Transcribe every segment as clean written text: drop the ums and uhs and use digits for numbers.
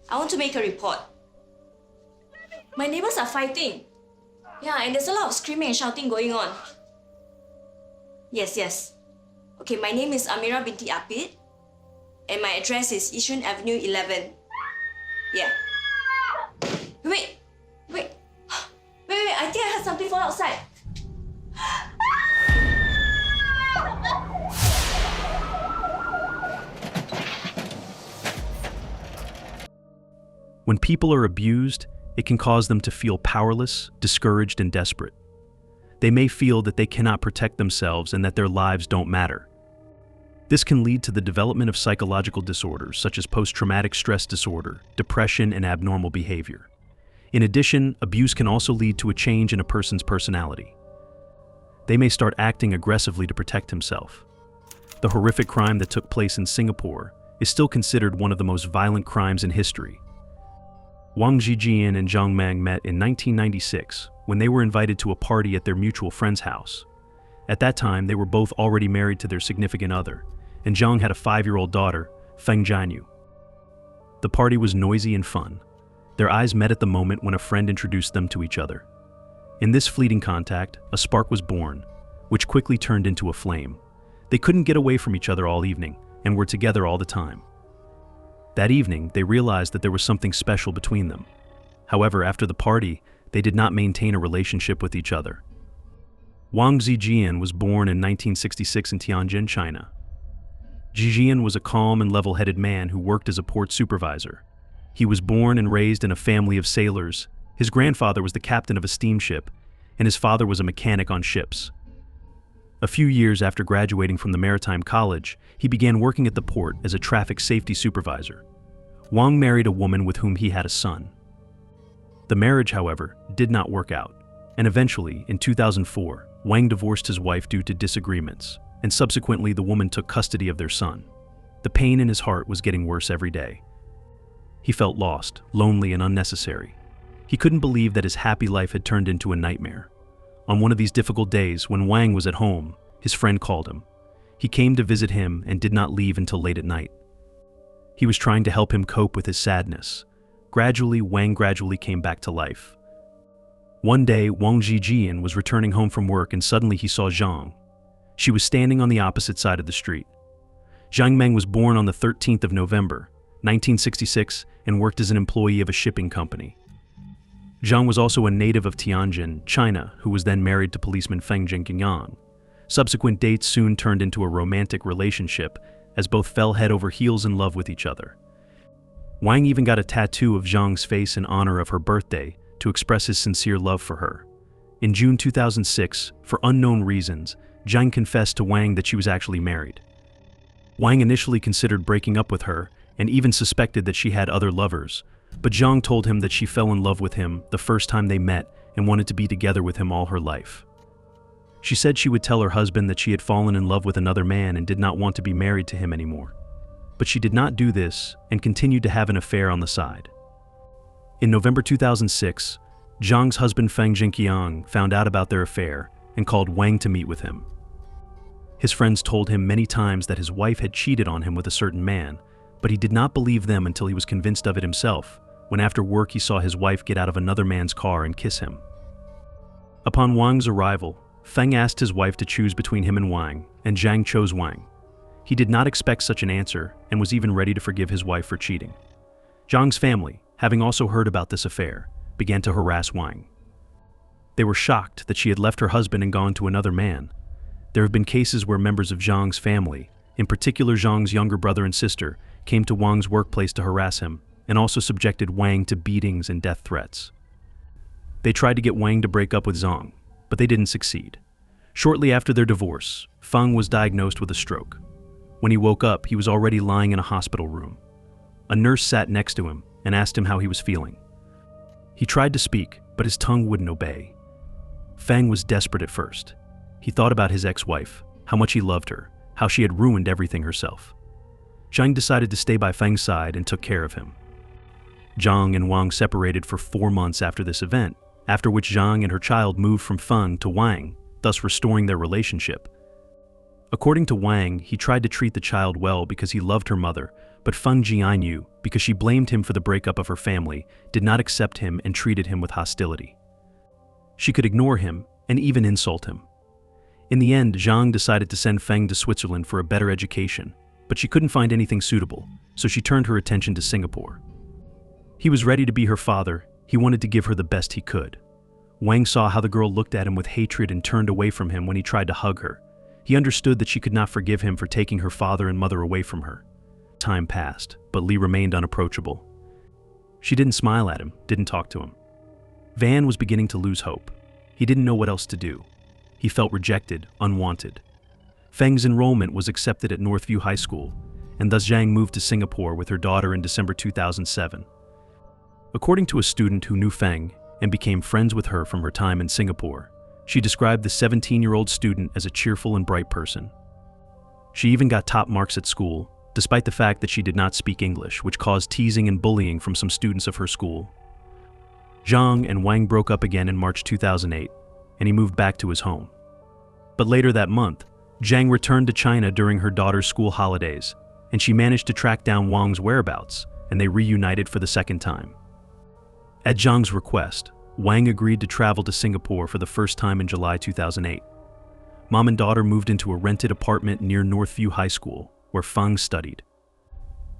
I want to make a report. My neighbors are fighting. Yeah, and there's a lot of screaming and shouting going on. Yes. Okay, my name is Amira binti Apid, and my address is Yishun Avenue 11. Yeah. Wait, I think I heard something fall outside. When people are abused, it can cause them to feel powerless, discouraged, and desperate. They may feel that they cannot protect themselves and that their lives don't matter. This can lead to the development of psychological disorders such as post-traumatic stress disorder, depression, and abnormal behavior. In addition, abuse can also lead to a change in a person's personality. They may start acting aggressively to protect himself. The horrific crime that took place in Singapore is still considered one of the most violent crimes in history. Wang Zhijian and Zhang Meng met in 1996 when they were invited to a party at their mutual friend's house. At that time, they were both already married to their significant other, and Zhang had a 5-year-old daughter, Feng Jianyu. The party was noisy and fun. Their eyes met at the moment when a friend introduced them to each other. In this fleeting contact, a spark was born, which quickly turned into a flame. They couldn't get away from each other all evening, and were together all the time. That evening, they realized that there was something special between them. However, after the party, they did not maintain a relationship with each other. Wang Zhijian was born in 1966 in Tianjin, China. Zhijian was a calm and level-headed man who worked as a port supervisor. He was born and raised in a family of sailors. His grandfather was the captain of a steamship, and his father was a mechanic on ships. A few years after graduating from the Maritime College, he began working at the port as a traffic safety supervisor. Wang married a woman with whom he had a son. The marriage, however, did not work out, and eventually, in 2004, Wang divorced his wife due to disagreements, and subsequently the woman took custody of their son. The pain in his heart was getting worse every day. He felt lost, lonely, and unnecessary. He couldn't believe that his happy life had turned into a nightmare. On one of these difficult days, when Wang was at home, his friend called him. He came to visit him and did not leave until late at night. He was trying to help him cope with his sadness. Gradually, Wang came back to life. One day, Wang Zhijian was returning home from work and suddenly he saw Zhang. She was standing on the opposite side of the street. Zhang Meng was born on the 13th of November, 1966, and worked as an employee of a shipping company. Zhang was also a native of Tianjin, China, who was then married to policeman Feng Jianyu. Subsequent dates soon turned into a romantic relationship, as both fell head over heels in love with each other. Wang even got a tattoo of Zhang's face in honor of her birthday to express his sincere love for her. In June 2006, for unknown reasons, Zhang confessed to Wang that she was actually married. Wang initially considered breaking up with her and even suspected that she had other lovers, but Zhang told him that she fell in love with him the first time they met and wanted to be together with him all her life. She said she would tell her husband that she had fallen in love with another man and did not want to be married to him anymore. But she did not do this and continued to have an affair on the side. In November 2006, Zhang's husband Feng Jianyu found out about their affair and called Wang to meet with him. His friends told him many times that his wife had cheated on him with a certain man, but he did not believe them until he was convinced of it himself, when after work he saw his wife get out of another man's car and kiss him. Upon Wang's arrival, Feng asked his wife to choose between him and Wang, and Zhang chose Wang. He did not expect such an answer and was even ready to forgive his wife for cheating. Zhang's family, having also heard about this affair, began to harass Wang. They were shocked that she had left her husband and gone to another man. There have been cases where members of Zhang's family, in particular Zhang's younger brother and sister, came to Wang's workplace to harass him and also subjected Wang to beatings and death threats. They tried to get Wang to break up with Zhang, but they didn't succeed. Shortly after their divorce, Feng was diagnosed with a stroke. When he woke up, he was already lying in a hospital room. A nurse sat next to him and asked him how he was feeling. He tried to speak, but his tongue wouldn't obey. Feng was desperate at first. He thought about his ex-wife, how much he loved her, how she had ruined everything herself. Zhang decided to stay by Feng's side and took care of him. Zhang and Wang separated for 4 months after this event, after which Zhang and her child moved from Feng to Wang, thus restoring their relationship. According to Wang, he tried to treat the child well because he loved her mother, but Feng Jianyu, because she blamed him for the breakup of her family, did not accept him and treated him with hostility. She could ignore him and even insult him. In the end, Zhang decided to send Feng to Switzerland for a better education, but she couldn't find anything suitable, so she turned her attention to Singapore. He was ready to be her father. He wanted to give her the best he could. Wang saw how the girl looked at him with hatred and turned away from him when he tried to hug her. He understood that she could not forgive him for taking her father and mother away from her. Time passed, but Li remained unapproachable. She didn't smile at him, didn't talk to him. Van was beginning to lose hope. He didn't know what else to do. He felt rejected, unwanted. Feng's enrollment was accepted at Northview High School, and thus Zhang moved to Singapore with her daughter in December 2007. According to a student who knew Feng and became friends with her from her time in Singapore, she described the 17-year-old student as a cheerful and bright person. She even got top marks at school, despite the fact that she did not speak English, which caused teasing and bullying from some students of her school. Zhang and Wang broke up again in March 2008, and he moved back to his home. But later that month, Zhang returned to China during her daughter's school holidays, and she managed to track down Wang's whereabouts, and they reunited for the second time. At Zhang's request, Wang agreed to travel to Singapore for the first time in July 2008. Mom and daughter moved into a rented apartment near Northview High School, where Feng studied.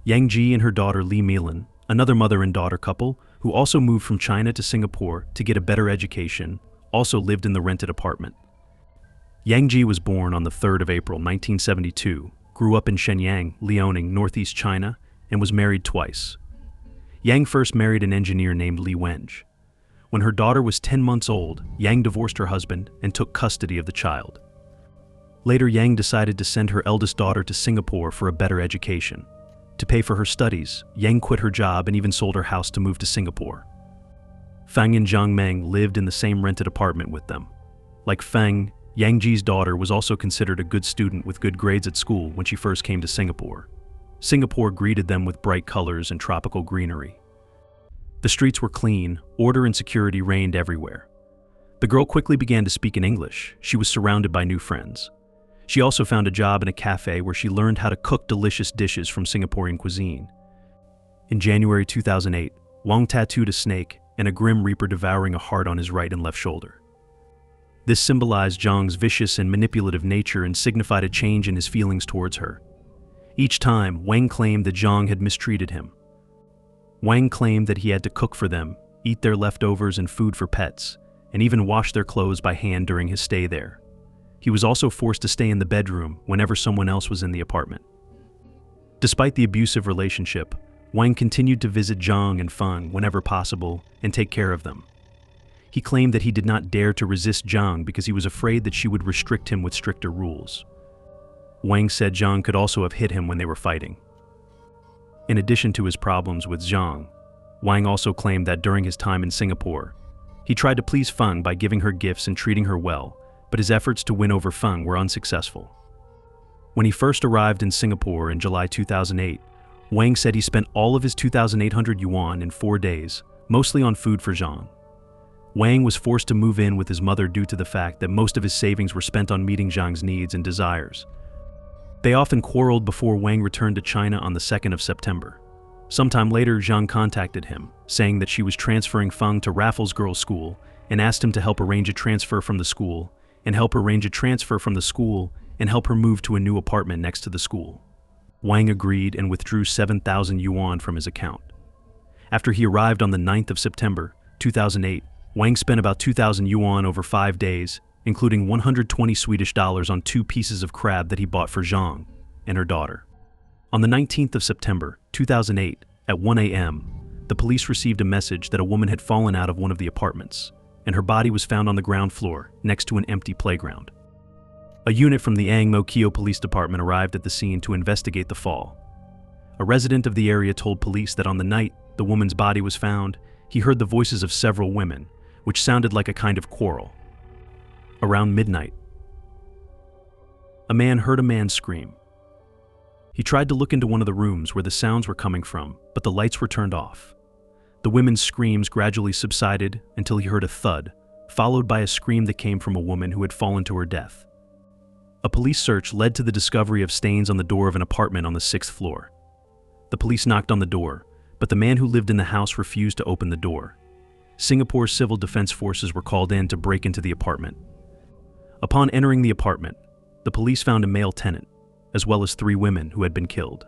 Yang Ji and her daughter Li Milan, another mother and daughter couple who also moved from China to Singapore to get a better education, also lived in the rented apartment. Yang Ji was born on the 3rd of April 1972, grew up in Shenyang, Liaoning, northeast China, and was married twice. Yang first married an engineer named Li Wenj. When her daughter was 10 months old, Yang divorced her husband and took custody of the child. Later, Yang decided to send her eldest daughter to Singapore for a better education. To pay for her studies, Yang quit her job and even sold her house to move to Singapore. Feng and Zhang Meng lived in the same rented apartment with them. Like Feng, Yang Ji's daughter was also considered a good student with good grades at school when she first came to Singapore. Singapore greeted them with bright colors and tropical greenery. The streets were clean, order and security reigned everywhere. The girl quickly began to speak in English. She was surrounded by new friends. She also found a job in a cafe where she learned how to cook delicious dishes from Singaporean cuisine. In January 2008, Wang tattooed a snake and a grim reaper devouring a heart on his right and left shoulder. This symbolized Zhang's vicious and manipulative nature and signified a change in his feelings towards her. Each time, Wang claimed that Zhang had mistreated him. Wang claimed that he had to cook for them, eat their leftovers and food for pets, and even wash their clothes by hand during his stay there. He was also forced to stay in the bedroom whenever someone else was in the apartment. Despite the abusive relationship, Wang continued to visit Zhang and Feng whenever possible and take care of them. He claimed that he did not dare to resist Zhang because he was afraid that she would restrict him with stricter rules. Wang said Zhang could also have hit him when they were fighting. In addition to his problems with Zhang, Wang also claimed that during his time in Singapore, he tried to please Feng by giving her gifts and treating her well, but his efforts to win over Feng were unsuccessful. When he first arrived in Singapore in July 2008, Wang said he spent all of his 2,800 yuan in 4 days, mostly on food for Zhang. Wang was forced to move in with his mother due to the fact that most of his savings were spent on meeting Zhang's needs and desires. They often quarreled before Wang returned to China on the 2nd of September. Sometime later, Zhang contacted him, saying that she was transferring Feng to Raffles Girls' School and asked him to help arrange a transfer from the school, and help arrange a transfer from the school and help her move to a new apartment next to the school. Wang agreed and withdrew 7,000 yuan from his account. After he arrived on the 9th of September, 2008, Wang spent about 2,000 yuan over 5 days, including 120 Swedish dollars on 2 pieces of crab that he bought for Zhang and her daughter. On the 19th of September, 2008, at 1 a.m., the police received a message that a woman had fallen out of one of the apartments, and her body was found on the ground floor next to an empty playground. A unit from the Ang Mo Kio Police Department arrived at the scene to investigate the fall. A resident of the area told police that on the night the woman's body was found, he heard the voices of several women, which sounded like a kind of quarrel. Around midnight, a man heard a man scream. He tried to look into one of the rooms where the sounds were coming from, but the lights were turned off. The women's screams gradually subsided until he heard a thud, followed by a scream that came from a woman who had fallen to her death. A police search led to the discovery of stains on the door of an apartment on the 6th floor. The police knocked on the door, but the man who lived in the house refused to open the door. Singapore's civil defense forces were called in to break into the apartment. Upon entering the apartment, the police found a male tenant, as well as 3 women who had been killed.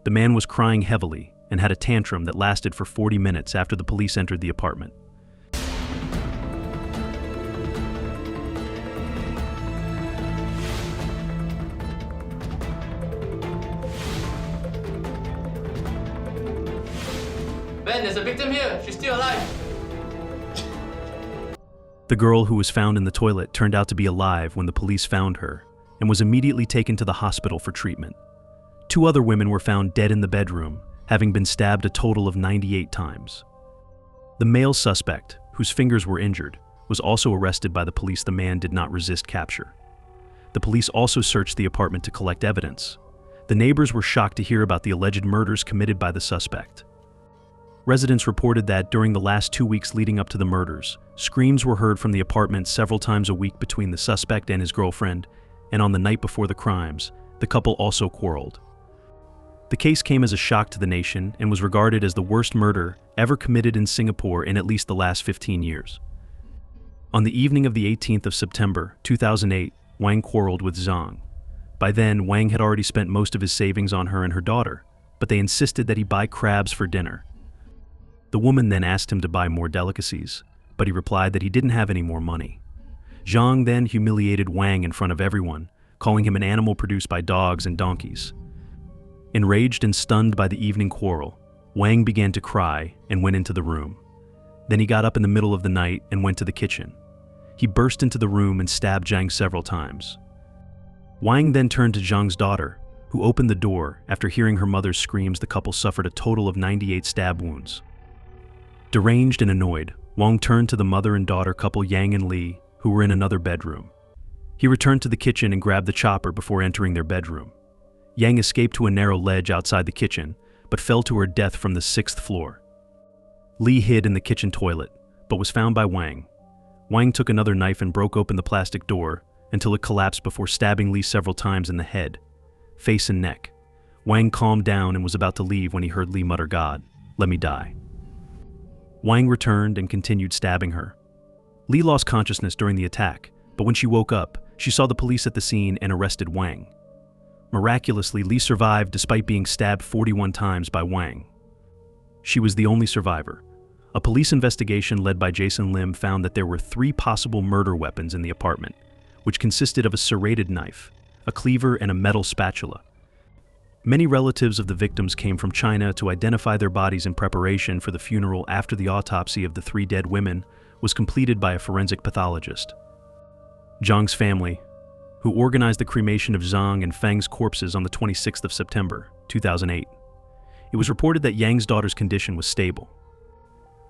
The man was crying heavily and had a tantrum that lasted for 40 minutes after the police entered the apartment. Ben, there's a victim here. She's still alive. The girl who was found in the toilet turned out to be alive when the police found her and was immediately taken to the hospital for treatment. 2 other women were found dead in the bedroom, having been stabbed a total of 98 times. The male suspect, whose fingers were injured, was also arrested by the police. The man did not resist capture. The police also searched the apartment to collect evidence. The neighbors were shocked to hear about the alleged murders committed by the suspect. Residents reported that during the last 2 weeks leading up to the murders, screams were heard from the apartment several times a week between the suspect and his girlfriend, and on the night before the crimes, the couple also quarreled. The case came as a shock to the nation and was regarded as the worst murder ever committed in Singapore in at least the last 15 years. On the evening of the 18th of September, 2008, Wang quarreled with Zhang. By then, Wang had already spent most of his savings on her and her daughter, but they insisted that he buy crabs for dinner. The woman then asked him to buy more delicacies, but he replied that he didn't have any more money. Zhang then humiliated Wang in front of everyone, calling him an animal produced by dogs and donkeys. Enraged and stunned by the evening quarrel, Wang began to cry and went into the room. Then he got up in the middle of the night and went to the kitchen. He burst into the room and stabbed Zhang several times. Wang then turned to Zhang's daughter, who opened the door. After hearing her mother's screams, the couple suffered a total of 98 stab wounds. Deranged and annoyed, Wang turned to the mother and daughter couple Yang and Li, who were in another bedroom. He returned to the kitchen and grabbed the chopper before entering their bedroom. Yang escaped to a narrow ledge outside the kitchen, but fell to her death from the 6th floor. Li hid in the kitchen toilet, but was found by Wang. Wang took another knife and broke open the plastic door until it collapsed before stabbing Li several times in the head, face and neck. Wang calmed down and was about to leave when he heard Li mutter, "God, let me die." Wang returned and continued stabbing her. Li lost consciousness during the attack, but when she woke up, she saw the police at the scene and arrested Wang. Miraculously, Li survived despite being stabbed 41 times by Wang. She was the only survivor. A police investigation led by Jason Lim found that there were 3 possible murder weapons in the apartment, which consisted of a serrated knife, a cleaver, and a metal spatula. Many relatives of the victims came from China to identify their bodies in preparation for the funeral after the autopsy of the 3 dead women was completed by a forensic pathologist. Zhang's family, who organized the cremation of Zhang and Feng's corpses on the 26th of September, 2008. It was reported that Yang's daughter's condition was stable.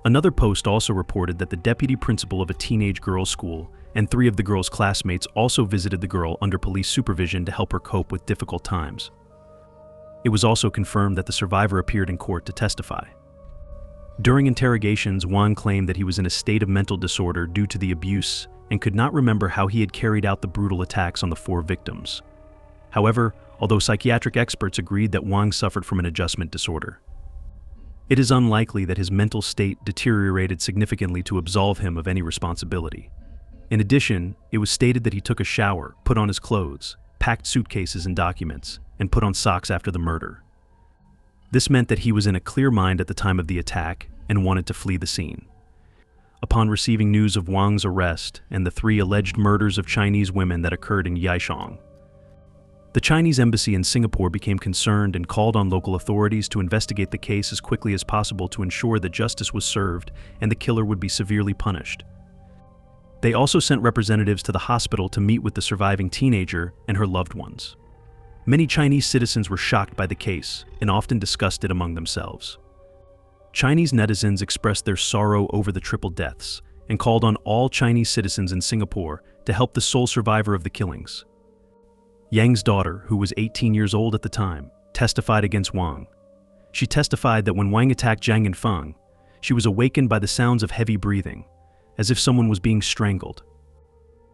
Another post also reported that the deputy principal of a teenage girls' school and 3 of the girl's classmates also visited the girl under police supervision to help her cope with difficult times. It was also confirmed that the survivor appeared in court to testify. During interrogations, Wang claimed that he was in a state of mental disorder due to the abuse and could not remember how he had carried out the brutal attacks on the 4 victims. However, although psychiatric experts agreed that Wang suffered from an adjustment disorder, it is unlikely that his mental state deteriorated significantly to absolve him of any responsibility. In addition, it was stated that he took a shower, put on his clothes, packed suitcases and documents, and put on socks after the murder. This meant that he was in a clear mind at the time of the attack and wanted to flee the scene. Upon receiving news of Wang's arrest and the 3 alleged murders of Chinese women that occurred in Yaisheng, the Chinese embassy in Singapore became concerned and called on local authorities to investigate the case as quickly as possible to ensure that justice was served and the killer would be severely punished. They also sent representatives to the hospital to meet with the surviving teenager and her loved ones. Many Chinese citizens were shocked by the case and often discussed it among themselves. Chinese netizens expressed their sorrow over the triple deaths and called on all Chinese citizens in Singapore to help the sole survivor of the killings. Yang's daughter, who was 18 years old at the time, testified against Wang. She testified that when Wang attacked Zhang and Feng, she was awakened by the sounds of heavy breathing, as if someone was being strangled.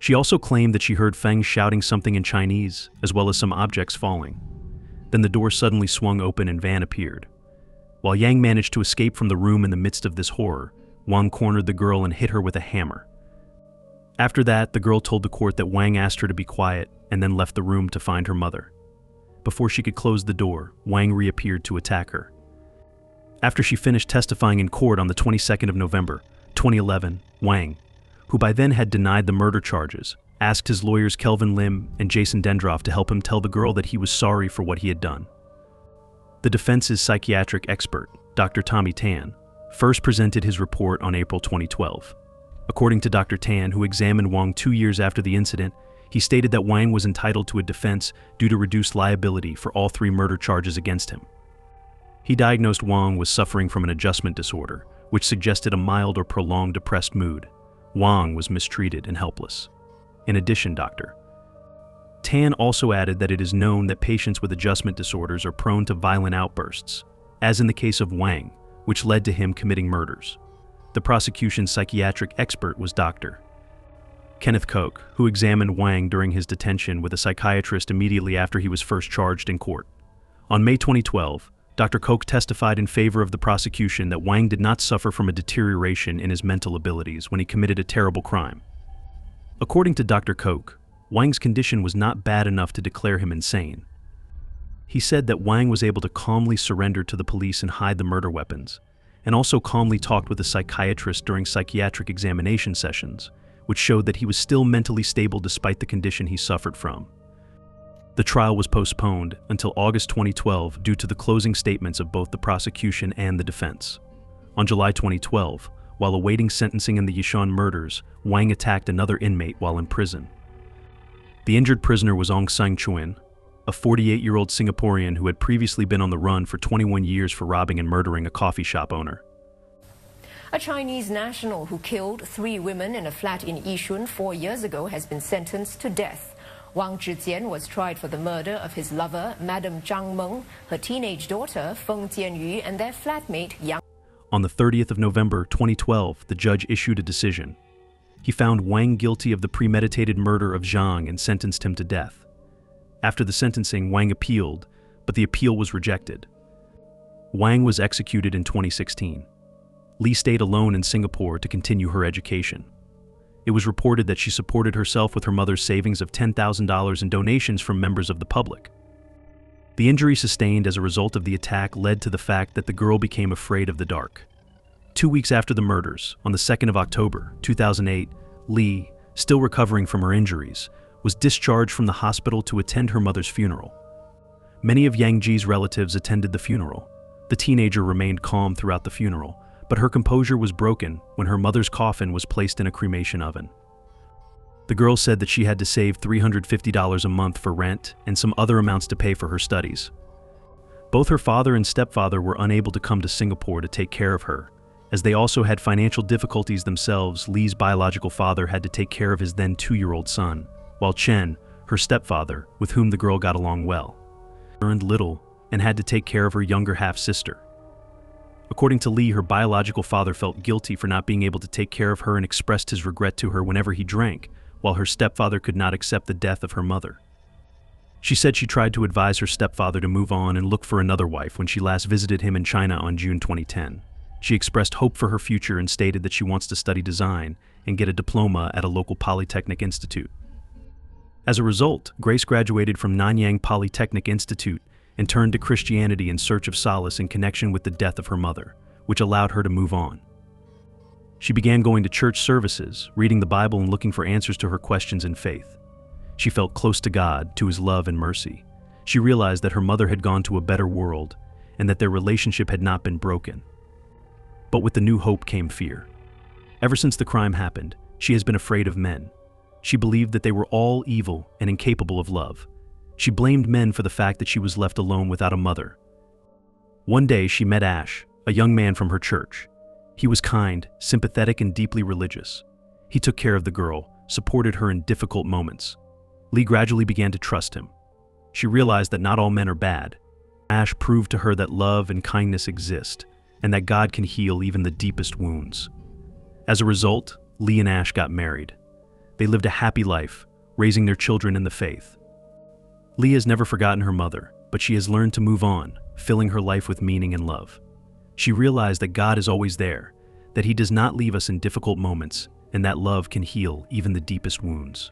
She also claimed that she heard Feng shouting something in Chinese, as well as some objects falling. Then the door suddenly swung open and Van appeared, While Yang managed to escape from the room in the midst of this horror, Wang cornered the girl and hit her with a hammer. After that, the girl told the court that Wang asked her to be quiet and then left the room to find her mother. Before she could close the door, Wang reappeared to attack her. After she finished testifying in court on the 22nd of November, 2011, Wang, who by then had denied the murder charges, asked his lawyers Kelvin Lim and Jason Dendroff to help him tell the girl that he was sorry for what he had done. The defense's psychiatric expert, Dr. Tommy Tan, first presented his report on April 2012. According to Dr. Tan, who examined Wang 2 years after the incident, he stated that Wang was entitled to a defense due to reduced liability for all 3 murder charges against him. He diagnosed Wang with suffering from an adjustment disorder, which suggested a mild or prolonged depressed mood. Wang was mistreated and helpless. In addition, Dr. Tan also added that it is known that patients with adjustment disorders are prone to violent outbursts, as in the case of Wang, which led to him committing murders. The prosecution's psychiatric expert was Dr. Kenneth Koch, who examined Wang during his detention with a psychiatrist immediately after he was first charged in court. On May 2012, Dr. Koch testified in favor of the prosecution that Wang did not suffer from a deterioration in his mental abilities when he committed a terrible crime. According to Dr. Koch, Wang's condition was not bad enough to declare him insane. He said that Wang was able to calmly surrender to the police and hide the murder weapons, and also calmly talked with a psychiatrist during psychiatric examination sessions, which showed that he was still mentally stable despite the condition he suffered from. The trial was postponed until August 2012 due to the closing statements of both the prosecution and the defense. On July 2012, while awaiting sentencing in the Yishan murders, Wang attacked another inmate while in prison. The injured prisoner was Aung San Chuin, a 48-year-old Singaporean who had previously been on the run for 21 years for robbing and murdering a coffee shop owner. A Chinese national who killed 3 women in a flat in Yishun 4 years ago has been sentenced to death. Wang Zhijian was tried for the murder of his lover, Madam Zhang Meng, her teenage daughter, Feng Jianyu, and their flatmate, Yang. On the 30th of November 2012, the judge issued a decision. He found Wang guilty of the premeditated murder of Zhang and sentenced him to death. After the sentencing, Wang appealed, but the appeal was rejected. Wang was executed in 2016. Li stayed alone in Singapore to continue her education. It was reported that she supported herself with her mother's savings of $10,000 in donations from members of the public. The injury sustained as a result of the attack led to the fact that the girl became afraid of the dark. 2 weeks after the murders, on the 2nd of October, 2008, Li, still recovering from her injuries, was discharged from the hospital to attend her mother's funeral. Many of Yang Ji's relatives attended the funeral. The teenager remained calm throughout the funeral, but her composure was broken when her mother's coffin was placed in a cremation oven. The girl said that she had to save $350 a month for rent and some other amounts to pay for her studies. Both her father and stepfather were unable to come to Singapore to take care of her, as they also had financial difficulties themselves. Li's biological father had to take care of his then 2-year-old son, while Chen, her stepfather, with whom the girl got along well, earned little and had to take care of her younger half-sister. According to Li, her biological father felt guilty for not being able to take care of her and expressed his regret to her whenever he drank, while her stepfather could not accept the death of her mother. She said she tried to advise her stepfather to move on and look for another wife when she last visited him in China on June 2010. She expressed hope for her future and stated that she wants to study design and get a diploma at a local polytechnic institute. As a result, Grace graduated from Nanyang Polytechnic Institute and turned to Christianity in search of solace in connection with the death of her mother, which allowed her to move on. She began going to church services, reading the Bible and looking for answers to her questions in faith. She felt close to God, to His love and mercy. She realized that her mother had gone to a better world and that their relationship had not been broken. But with the new hope came fear. Ever since the crime happened, she has been afraid of men. She believed that they were all evil and incapable of love. She blamed men for the fact that she was left alone without a mother. One day she met Ash, a young man from her church. He was kind, sympathetic, and deeply religious. He took care of the girl, supported her in difficult moments. Li gradually began to trust him. She realized that not all men are bad. Ash proved to her that love and kindness exist, and that God can heal even the deepest wounds. As a result, Li and Ash got married. They lived a happy life, raising their children in the faith. Li has never forgotten her mother, but she has learned to move on, filling her life with meaning and love. She realized that God is always there, that He does not leave us in difficult moments, and that love can heal even the deepest wounds.